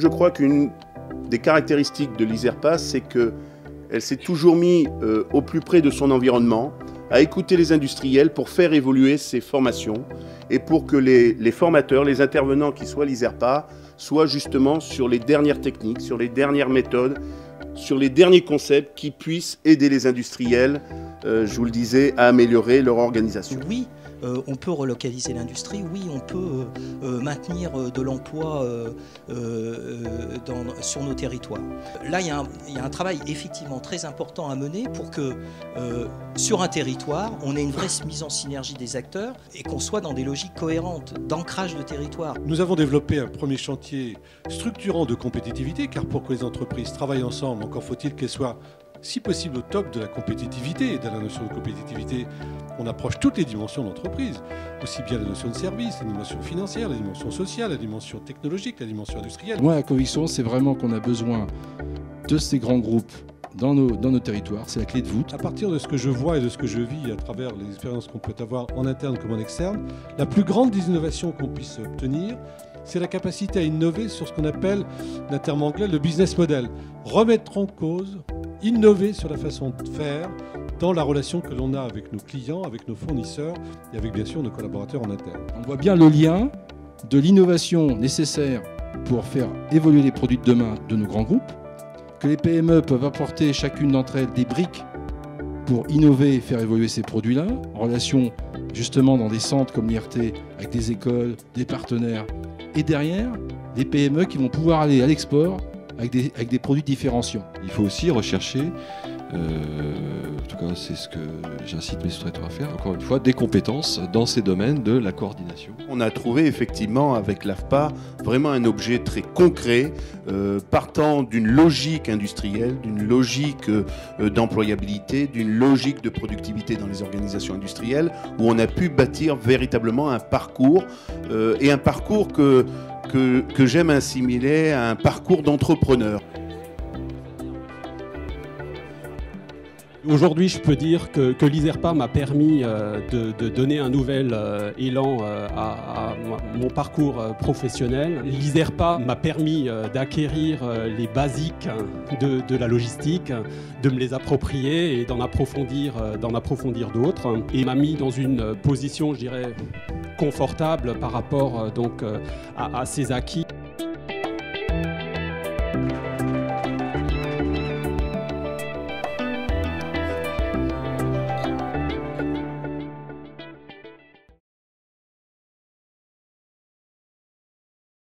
je crois qu'une des caractéristiques de l'ISERPA, c'est qu'elle s'est toujours mise au plus près de son environnement, à écouter les industriels pour faire évoluer ses formations et pour que les formateurs, les intervenants qui soient à l'ISERPA, soient justement sur les dernières techniques, sur les dernières méthodes, sur les derniers concepts qui puissent aider les industriels, je vous le disais, à améliorer leur organisation. Oui, on peut relocaliser l'industrie, oui, on peut maintenir de l'emploi sur nos territoires. Là, il y a un travail effectivement très important à mener pour que sur un territoire, on ait une vraie mise en synergie des acteurs et qu'on soit dans des logiques cohérentes d'ancrage de territoire. Nous avons développé un premier chantier structurant de compétitivité, car pour que les entreprises travaillent ensemble, encore faut-il qu'elles soient si possible au top de la compétitivité. Et dans la notion de compétitivité, on approche toutes les dimensions d'entreprise, aussi bien la notion de service, la dimension financière, la dimension sociale, la dimension technologique, la dimension industrielle. Moi, la conviction, c'est vraiment qu'on a besoin de ces grands groupes dans nos territoires. C'est la clé de voûte. À partir de ce que je vois et de ce que je vis à travers les expériences qu'on peut avoir en interne comme en externe, la plus grande des innovations qu'on puisse obtenir, c'est la capacité à innover sur ce qu'on appelle, d'un terme anglais, le business model. Remettre en cause, innover sur la façon de faire dans la relation que l'on a avec nos clients, avec nos fournisseurs et avec bien sûr nos collaborateurs en interne. On voit bien le lien de l'innovation nécessaire pour faire évoluer les produits de demain de nos grands groupes, que les PME peuvent apporter chacune d'entre elles des briques pour innover et faire évoluer ces produits-là, en relation justement dans des centres comme l'IRT, avec des écoles, des partenaires, et derrière, des PME qui vont pouvoir aller à l'export avec des produits différenciants. Il faut aussi rechercher, en tout cas c'est ce que j'incite mes sous-traitants à faire, encore une fois, des compétences dans ces domaines de la coordination. On a trouvé effectivement avec l'AFPA vraiment un objet très concret, partant d'une logique industrielle, d'une logique d'employabilité, d'une logique de productivité dans les organisations industrielles, où on a pu bâtir véritablement un parcours, et un parcours que j'aime assimiler à un parcours d'entrepreneur. Aujourd'hui, je peux dire que l'ISERPA m'a permis de donner un nouvel élan à mon parcours professionnel. L'ISERPA m'a permis d'acquérir les basiques de la logistique, de me les approprier et d'en approfondir d'autres. Et m'a mis dans une position, je dirais, confortable par rapport à ces acquis.